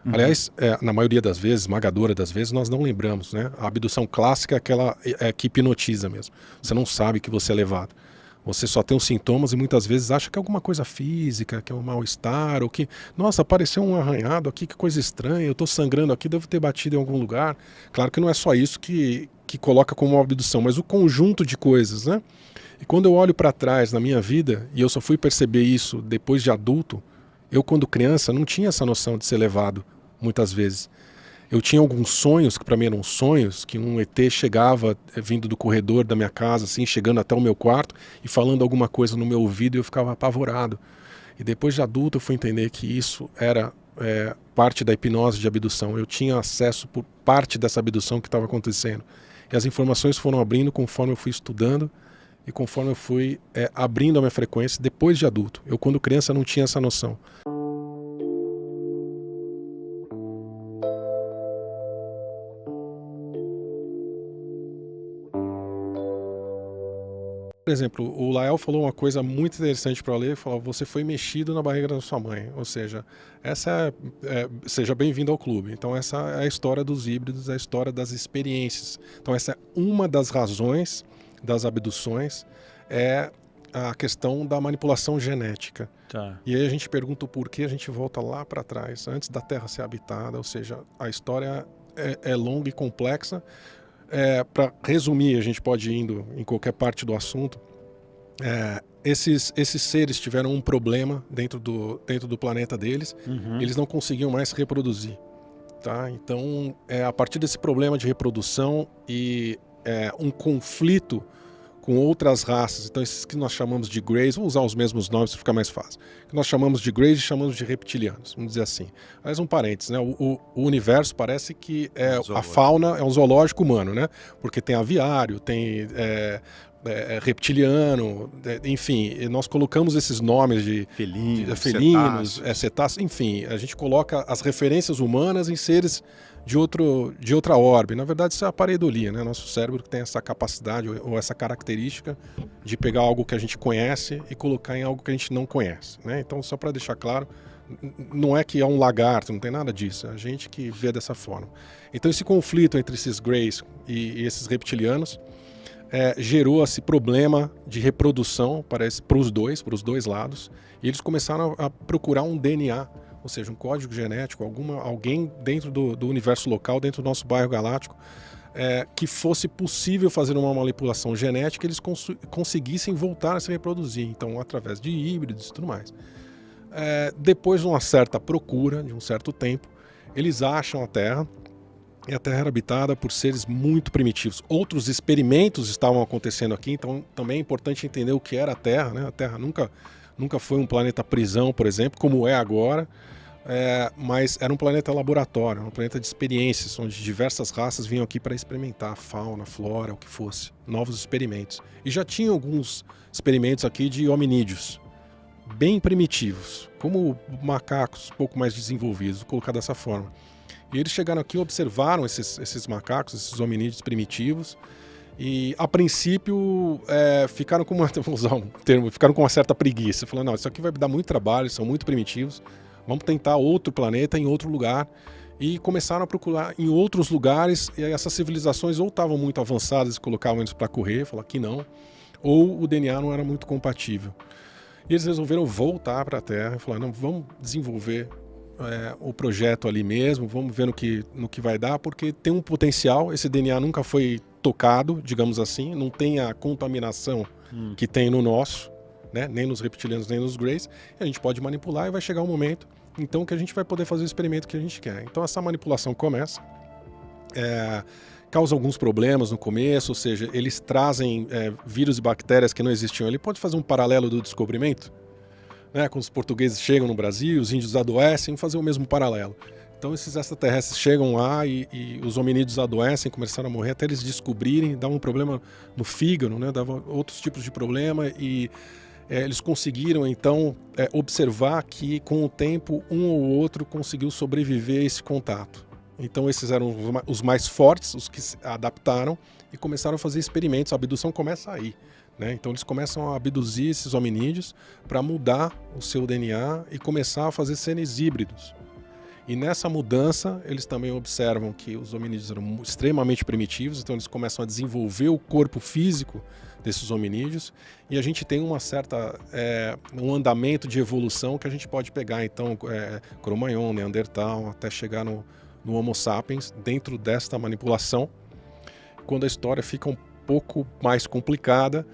Uhum. Aliás, na maioria das vezes, esmagadora das vezes, nós não lembramos, né? A abdução clássica é aquela que hipnotiza mesmo. Você não sabe que você é levado. Você só tem os sintomas e muitas vezes acha que é alguma coisa física, que é um mal-estar, ou que, nossa, apareceu um arranhado aqui, que coisa estranha, eu estou sangrando aqui, devo ter batido em algum lugar. Claro que não é só isso que coloca como uma abdução, mas o conjunto de coisas, né? E quando eu olho para trás na minha vida, e eu só fui perceber isso depois de adulto, eu quando criança não tinha essa noção de ser levado, muitas vezes. Eu tinha alguns sonhos, que para mim eram sonhos, que um ET chegava vindo do corredor da minha casa, assim, chegando até o meu quarto e falando alguma coisa no meu ouvido e eu ficava apavorado. E depois de adulto eu fui entender que isso era parte da hipnose de abdução. Eu tinha acesso por parte dessa abdução que estava acontecendo. E as informações foram abrindo conforme eu fui estudando e conforme eu fui abrindo a minha frequência depois de adulto. Eu, quando criança, não tinha essa noção. Por exemplo, o Lael falou uma coisa muito interessante para eu ler, falou, você foi mexido na barriga da sua mãe, ou seja, seja bem-vindo ao clube. Então essa é a história dos híbridos, é a história das experiências. Então essa é uma das razões das abduções, é a questão da manipulação genética. Tá. E aí a gente pergunta o porquê, a gente volta lá para trás, antes da Terra ser habitada, ou seja, a história é longa e complexa. Para resumir, a gente pode ir indo em qualquer parte do assunto. Esses seres tiveram um problema dentro do planeta deles. Uhum. Eles não conseguiam mais se reproduzir. Tá? Então, a partir desse problema de reprodução e um conflito com outras raças, então esses que nós chamamos de Greys, vou usar os mesmos nomes para ficar mais fácil, que nós chamamos de Greys e chamamos de reptilianos, vamos dizer assim. Mas um parênteses, né? O universo parece que a fauna é um zoológico humano, né? Porque tem aviário, tem reptiliano, enfim, nós colocamos esses nomes de felinos, cetáceos, enfim, a gente coloca as referências humanas em seres de outra órbita. Na verdade, isso é a pareidolia, né? Nosso cérebro tem essa capacidade ou essa característica de pegar algo que a gente conhece e colocar em algo que a gente não conhece, né? Então, só para deixar claro, não é que é um lagarto, não tem nada disso, é a gente que vê dessa forma. Então, esse conflito entre esses Greys e esses reptilianos gerou esse problema de reprodução, parece, para os dois lados, e eles começaram a procurar um DNA, ou seja, um código genético, alguém dentro do universo local, dentro do nosso bairro galáctico, que fosse possível fazer uma manipulação genética e eles conseguissem voltar a se reproduzir, então através de híbridos e tudo mais. Depois de uma certa procura, de um certo tempo, eles acham a Terra, e a Terra era habitada por seres muito primitivos. Outros experimentos estavam acontecendo aqui, então também é importante entender o que era a Terra, né? A Terra nunca foi um planeta prisão, por exemplo, como é agora, mas era um planeta laboratório, um planeta de experiências, onde diversas raças vinham aqui para experimentar fauna, flora, o que fosse, novos experimentos. E já tinha alguns experimentos aqui de hominídeos, bem primitivos, como macacos um pouco mais desenvolvidos, vou colocar dessa forma. E eles chegaram aqui e observaram esses macacos, esses hominídeos primitivos, e a princípio ficaram com vou usar um termo, ficaram com uma certa preguiça, falando, não, isso aqui vai dar muito trabalho, são muito primitivos, vamos tentar outro planeta em outro lugar. E começaram a procurar em outros lugares, e essas civilizações ou estavam muito avançadas e colocavam eles para correr, falaram que não, ou o DNA não era muito compatível. E eles resolveram voltar para a Terra e falaram, não, vamos desenvolver o projeto ali mesmo, vamos ver no que vai dar, porque tem um potencial, esse DNA nunca foi tocado, digamos assim, não tem a contaminação que tem no nosso, né? Nem nos reptilianos, nem nos Greys, e a gente pode manipular e vai chegar um momento, então, que a gente vai poder fazer o experimento que a gente quer. Então essa manipulação começa, causa alguns problemas no começo, ou seja, eles trazem vírus e bactérias que não existiam. Ele pode fazer um paralelo do descobrimento? Né, quando os portugueses chegam no Brasil, os índios adoecem, fazer o mesmo paralelo. Então esses extraterrestres chegam lá e os hominídeos adoecem, começaram a morrer até eles descobrirem, dava um problema no fígado, né, dava outros tipos de problema e eles conseguiram então observar que com o tempo um ou outro conseguiu sobreviver a esse contato. Então esses eram os mais fortes, os que se adaptaram e começaram a fazer experimentos, a abdução começa aí. Né? Então eles começam a abduzir esses hominídeos para mudar o seu DNA e começar a fazer seres híbridos. E nessa mudança, eles também observam que os hominídeos eram extremamente primitivos, então eles começam a desenvolver o corpo físico desses hominídeos, e a gente tem uma certa um andamento de evolução que a gente pode pegar, então, Cro-Magnon, Neandertal, até chegar no Homo sapiens, dentro desta manipulação. Quando a história fica um pouco mais complicada,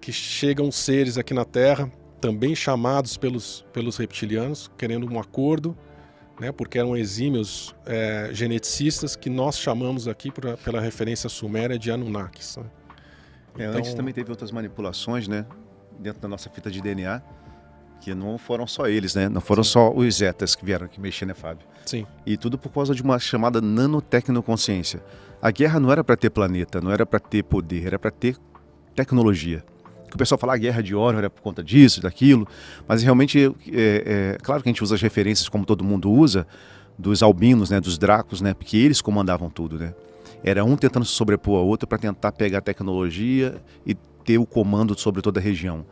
que chegam seres aqui na Terra, também chamados pelos reptilianos, querendo um acordo, né, porque eram exímios geneticistas, que nós chamamos aqui, pela referência suméria, de Anunnakis. Né? Então... Antes também teve outras manipulações, né, dentro da nossa fita de DNA, que não foram só eles, né? Não foram só os Zetas que vieram aqui mexer, né, Fábio? Sim. E tudo por causa de uma chamada nanotecnoconsciência. A guerra não era para ter planeta, não era para ter poder, era para ter tecnologia. O pessoal fala a guerra de Orion era por conta disso, daquilo, mas realmente claro que a gente usa as referências como todo mundo usa, dos albinos, né, dos dracos, né, porque eles comandavam tudo, né? Era um tentando se sobrepor ao outro para tentar pegar a tecnologia e ter o comando sobre toda a região.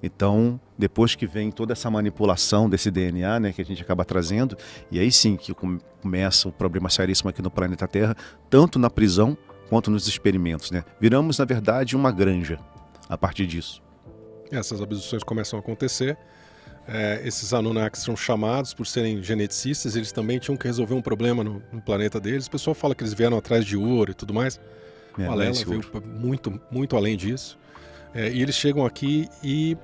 Então, depois que vem toda essa manipulação desse DNA, né, que a gente acaba trazendo, e aí sim que começa o problema seríssimo aqui no planeta Terra, tanto na prisão quanto nos experimentos, né? Viramos, na verdade, uma granja a partir disso. Essas abduções começam a acontecer. Esses Anunnakis são chamados por serem geneticistas, eles também tinham que resolver um problema no planeta deles. O pessoal fala que eles vieram atrás de ouro e tudo mais. O Alela veio muito, muito além disso. E eles chegam aqui e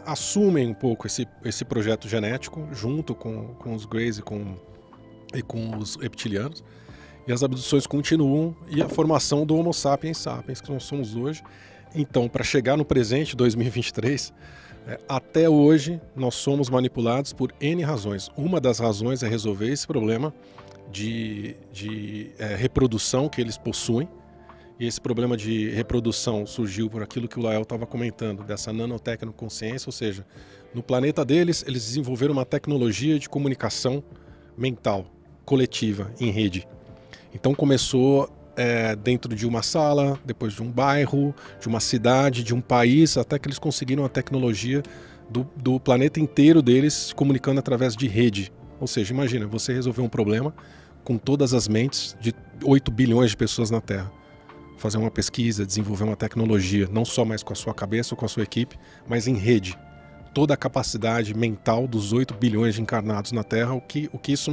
assumem um pouco esse projeto genético junto com os Greys e com os reptilianos. E as abduções continuam, e a formação do Homo sapiens sapiens, que nós somos hoje. Então, para chegar no presente, 2023, até hoje nós somos manipulados por N razões. Uma das razões é resolver esse problema de reprodução que eles possuem. E esse problema de reprodução surgiu por aquilo que o Lael estava comentando, dessa nanotecnoconsciência, ou seja, no planeta deles, eles desenvolveram uma tecnologia de comunicação mental, coletiva, em rede. Então começou dentro de uma sala, depois de um bairro, de uma cidade, de um país, até que eles conseguiram a tecnologia do planeta inteiro deles se comunicando através de rede. Ou seja, imagina, você resolver um problema com todas as mentes de 8 bilhões de pessoas na Terra. Fazer uma pesquisa, desenvolver uma tecnologia, não só mais com a sua cabeça ou com a sua equipe, mas em rede. Toda a capacidade mental dos 8 bilhões de encarnados na Terra, o que isso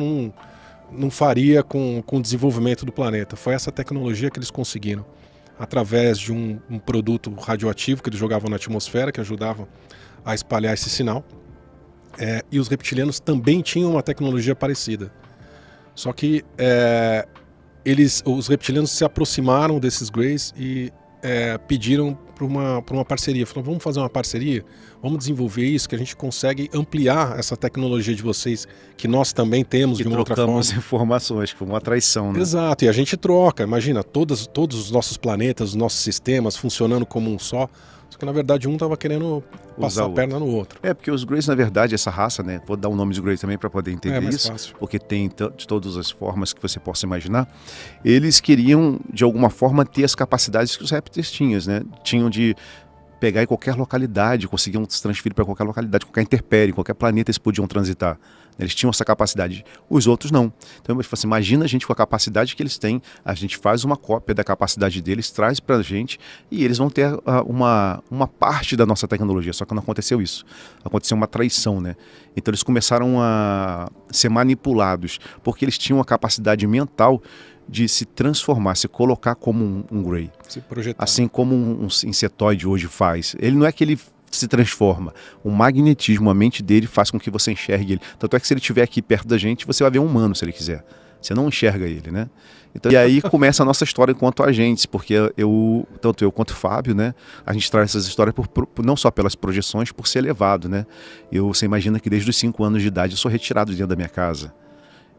não faria com o desenvolvimento do planeta. Foi essa tecnologia que eles conseguiram, através de um produto radioativo que eles jogavam na atmosfera, que ajudava a espalhar esse sinal. E os reptilianos também tinham uma tecnologia parecida. Só que os reptilianos se aproximaram desses Greys e pediram para uma parceria. Falaram, vamos fazer uma parceria? Vamos desenvolver isso, que a gente consegue ampliar essa tecnologia de vocês, que nós também temos de uma outra forma. Trocamos informações, foi uma traição, né? Exato, e a gente troca. Imagina, todos os nossos planetas, os nossos sistemas funcionando como um só. Só que, na verdade, um estava querendo passar a perna no outro. Porque os Greys, na verdade, essa raça, né? Vou dar o nome de Greys também para poder entender isso. Fácil. Porque tem de todas as formas que você possa imaginar. Eles queriam, de alguma forma, ter as capacidades que os répteis tinham, né? Tinham de pegar em qualquer localidade, conseguiam se transferir para qualquer localidade, qualquer intempérie, qualquer planeta eles podiam transitar. Eles tinham essa capacidade, os outros não. Então, assim, imagina a gente com a capacidade que eles têm, a gente faz uma cópia da capacidade deles, traz para a gente e eles vão ter uma parte da nossa tecnologia, só que não aconteceu isso. Aconteceu uma traição, né? Então eles começaram a ser manipulados, porque eles tinham a capacidade mental de se transformar, se colocar como um Grey. Se projetar. Assim como um insetoide hoje faz. Ele não é que ele se transforma. O magnetismo, a mente dele faz com que você enxergue ele. Tanto é que se ele estiver aqui perto da gente, você vai ver um humano se ele quiser. Você não enxerga ele, né? Então, e aí começa a nossa história enquanto agentes, porque tanto eu quanto o Fábio, né? A gente traz essas histórias não só pelas projeções, por ser levado, né? Você imagina que desde os 5 anos de idade eu sou retirado dentro da minha casa.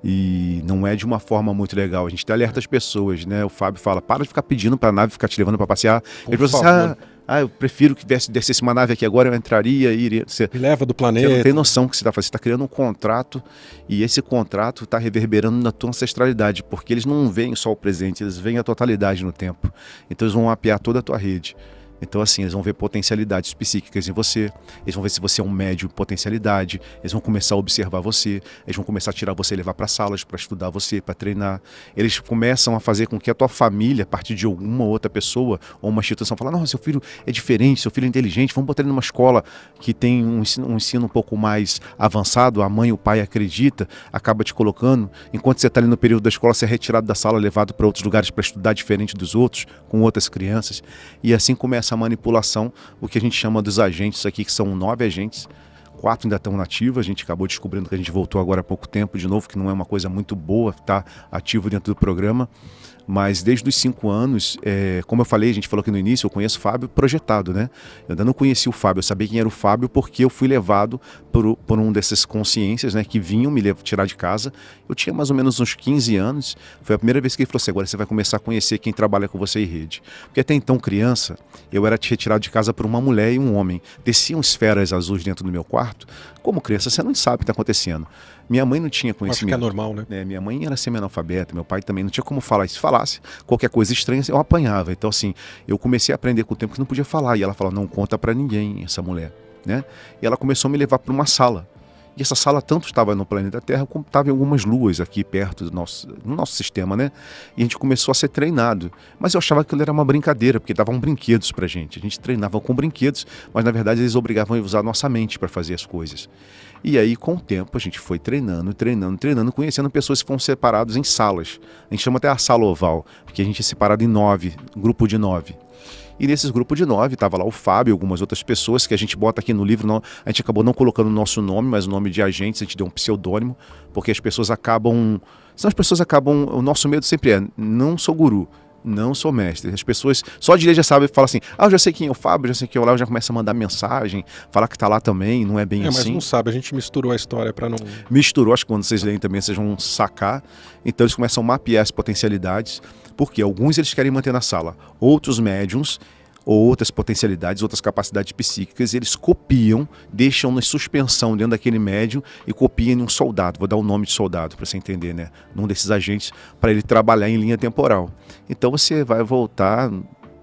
E não é de uma forma muito legal. A gente alerta as pessoas, né? O Fábio fala, para de ficar pedindo para a nave ficar te levando para passear. Ele fala assim, eu prefiro que descesse uma nave aqui agora, eu entraria e iria. Me leva do planeta. Você não tem noção do que você está fazendo. Você está criando um contrato e esse contrato está reverberando na tua ancestralidade, porque eles não veem só o presente, eles veem a totalidade no tempo. Então eles vão mapear toda a tua rede. Então, assim, eles vão ver potencialidades psíquicas em você, eles vão ver se você é um médium potencialidade, eles vão começar a observar você, eles vão começar a tirar você e levar para salas para estudar você, para treinar. Eles começam a fazer com que a tua família, a partir de alguma outra pessoa ou uma instituição, fala: não, seu filho é diferente, seu filho é inteligente, vamos botar ele numa escola que tem um ensino um pouco mais avançado, a mãe, o pai acredita, acaba te colocando. Enquanto você está ali no período da escola, você é retirado da sala, levado para outros lugares para estudar diferente dos outros, com outras crianças. E assim começa a manipulação, o que a gente chama dos agentes aqui, que são 9 agentes, 4 ainda estão nativos. A gente acabou descobrindo que a gente voltou agora há pouco tempo de novo, que não é uma coisa muito boa estar ativo dentro do programa. Mas desde os 5 anos, como eu falei, a gente falou aqui no início, eu conheço o Fábio projetado, né? Eu ainda não conheci o Fábio, eu sabia quem era o Fábio porque eu fui levado por um dessas consciências, né, que vinham me tirar de casa. Eu tinha mais ou menos uns 15 anos, foi a primeira vez que ele falou assim: agora você vai começar a conhecer quem trabalha com você em rede. Porque até então, criança, eu era retirado de casa por uma mulher e um homem. Desciam esferas azuis dentro do meu quarto. Como criança, você não sabe o que está acontecendo. Minha mãe não tinha conhecimento. Acho que é normal, né? Minha mãe era semi-analfabeta, meu pai também não tinha como falar. E se falasse qualquer coisa estranha, eu apanhava. Então, assim, eu comecei a aprender com o tempo que não podia falar. E ela falou: não conta para ninguém, essa mulher, né? E ela começou a me levar para uma sala. E essa sala tanto estava no planeta Terra como estava em algumas luas aqui perto do nosso sistema, né? E a gente começou a ser treinado. Mas eu achava que aquilo era uma brincadeira, porque davam brinquedos pra gente. A gente treinava com brinquedos, mas na verdade eles obrigavam a usar a nossa mente para fazer as coisas. E aí, com o tempo, a gente foi treinando, conhecendo pessoas que foram separadas em salas. A gente chama até a sala oval, porque a gente é separado em 9, grupo de 9. E nesses grupos de 9, estava lá o Fábio e algumas outras pessoas que a gente bota aqui no livro. Não, a gente acabou não colocando o nosso nome, mas o nome de agentes, a gente deu um pseudônimo, porque as pessoas acabam... O nosso medo sempre é: não sou guru, não sou mestre. As pessoas só de ler já sabem, falam assim: eu já sei quem é o Fábio, já sei quem é o Léo, já começa a mandar mensagem, falar que tá lá também, não é bem assim. Mas não sabe, a gente misturou a história para não... Misturou, acho que quando vocês leem também vocês vão sacar. Então eles começam a mapear as potencialidades, porque alguns eles querem manter na sala, outros médiums, ou outras potencialidades, outras capacidades psíquicas, eles copiam, deixam na suspensão dentro daquele médium e copiam em um soldado. Vou dar o nome de soldado para você entender, né? Num desses agentes, para ele trabalhar em linha temporal. Então você vai voltar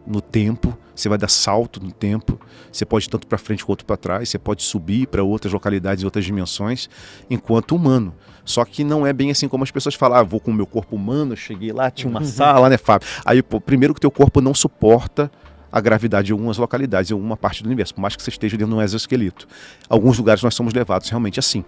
no tempo, você vai dar salto no tempo, você pode ir tanto para frente quanto para trás, você pode subir para outras localidades e outras dimensões, enquanto humano. Só que não é bem assim como as pessoas falam: vou com o meu corpo humano, cheguei lá, tinha uma sala, né, Fábio? Aí, primeiro que o teu corpo não suporta a gravidade de algumas localidades, em alguma parte do universo, por mais que você esteja dentro de um exoesqueleto. Alguns lugares nós somos levados realmente assim,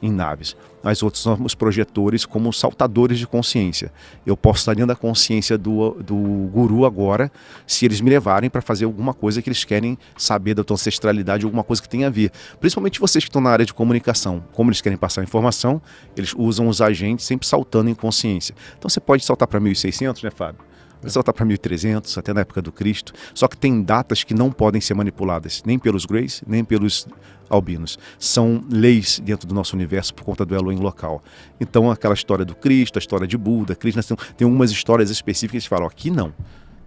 em naves. Mas outros somos projetores como saltadores de consciência. Eu posso estar dentro da consciência do guru agora, se eles me levarem para fazer alguma coisa que eles querem saber da tua ancestralidade, alguma coisa que tenha a ver. Principalmente vocês que estão na área de comunicação. Como eles querem passar informação, eles usam os agentes sempre saltando em consciência. Então você pode saltar para 1600, né, Fábio? Pode saltar para 1300, até na época do Cristo. Só que tem datas que não podem ser manipuladas, nem pelos Greys, nem pelos albinos. São leis dentro do nosso universo por conta do Elohim local. Então, aquela história do Cristo, a história de Buda, Krishna, tem algumas histórias específicas que falam: aqui não,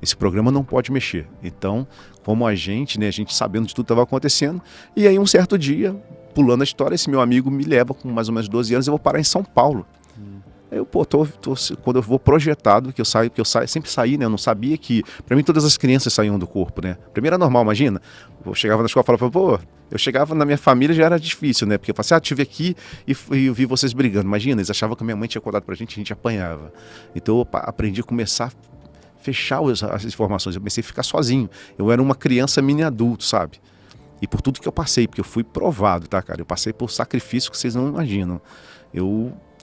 esse programa não pode mexer. Então, como a gente sabendo de tudo que estava acontecendo, e aí um certo dia, pulando a história, esse meu amigo me leva com mais ou menos 12 anos, eu vou parar em São Paulo. Eu, quando eu vou projetado, que eu sempre saí, né? Eu não sabia que... Pra mim, todas as crianças saíam do corpo, né? Primeiro era normal, imagina. Eu chegava na escola e falava: eu chegava na minha família, já era difícil, né? Porque eu falava assim: estive aqui e eu vi vocês brigando. Imagina, eles achavam que a minha mãe tinha contado pra gente, a gente apanhava. Então eu aprendi a começar a fechar as informações. Eu comecei a ficar sozinho. Eu era uma criança mini adulto, sabe? E por tudo que eu passei, porque eu fui provado, tá, cara? Eu passei por sacrifício que vocês não imaginam.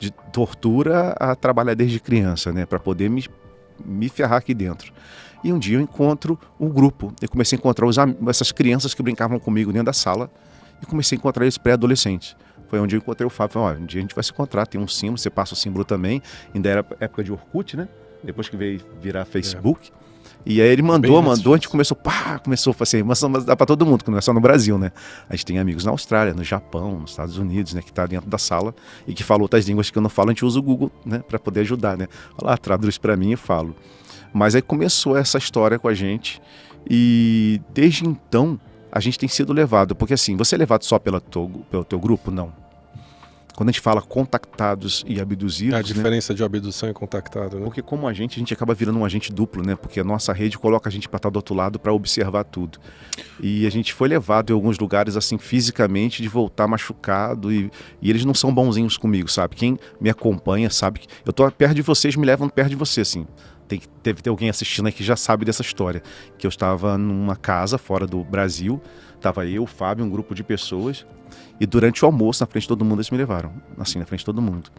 De tortura a trabalhar desde criança, né, para poder me ferrar aqui dentro. E um dia eu encontro um grupo, eu comecei a encontrar essas crianças que brincavam comigo dentro da sala, e comecei a encontrar eles pré-adolescentes. Foi onde eu encontrei o Fábio. Falei: um dia a gente vai se encontrar, tem um símbolo, você passa o símbolo também. Ainda era época de Orkut, né? Depois que veio virar Facebook. E aí ele mandou, a gente começou assim, mas dá para todo mundo, que não é só no Brasil, né? A gente tem amigos na Austrália, no Japão, nos Estados Unidos, né, que tá dentro da sala e que fala outras línguas que eu não falo, a gente usa o Google, né, para poder ajudar, né? Olha lá, traduz para mim e falo. Mas aí começou essa história com a gente e desde então a gente tem sido levado, porque assim, você é levado só pelo teu grupo? Não. Quando a gente fala contactados e abduzidos... A diferença, né, de abdução e contactado, né? Porque como a gente acaba virando um agente duplo, né? Porque a nossa rede coloca a gente para estar do outro lado para observar tudo. E a gente foi levado em alguns lugares, assim, fisicamente, de voltar machucado e eles não são bonzinhos comigo, sabe? Quem me acompanha sabe que eu tô perto de vocês, me levam perto de você, assim. Deve ter alguém assistindo aí que já sabe dessa história. Que eu estava numa casa fora do Brasil, estava eu, o Fábio, um grupo de pessoas, e durante o almoço, na frente de todo mundo, eles me levaram. Assim, na frente de todo mundo.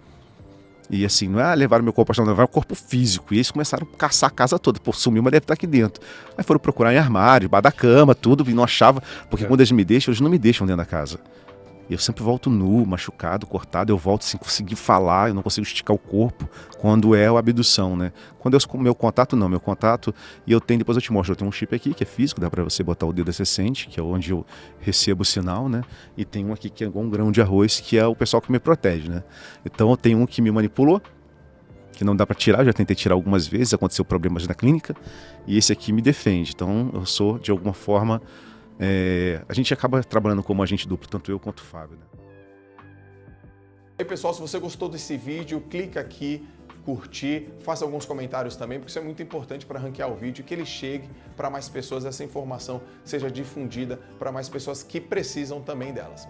E assim, não é levar o meu corpo astral, não, levar o corpo físico. E eles começaram a caçar a casa toda. Pô, sumiu, mas deve estar aqui dentro. Aí foram procurar em armário, debaixo da cama, tudo, e não achava. Porque quando eles me deixam, eles não me deixam dentro da casa. Eu sempre volto nu, machucado, cortado, eu volto sem conseguir falar, eu não consigo esticar o corpo, quando é a abdução, né? Quando eu com meu contato, não, meu contato, e eu tenho, depois eu te mostro, eu tenho um chip aqui que é físico, dá pra você botar o dedo acessente, que é onde eu recebo o sinal, né? E tem um aqui que é igual um grão de arroz, que é o pessoal que me protege, né? Então eu tenho um que me manipulou, que não dá pra tirar, eu já tentei tirar algumas vezes, aconteceu problemas na clínica, e esse aqui me defende, então eu sou, de alguma forma... a gente acaba trabalhando como agente duplo, tanto eu quanto o Fábio, né? E aí, pessoal, se você gostou desse vídeo, clica aqui, curtir, faça alguns comentários também, porque isso é muito importante para ranquear o vídeo e que ele chegue para mais pessoas, essa informação seja difundida para mais pessoas que precisam também delas.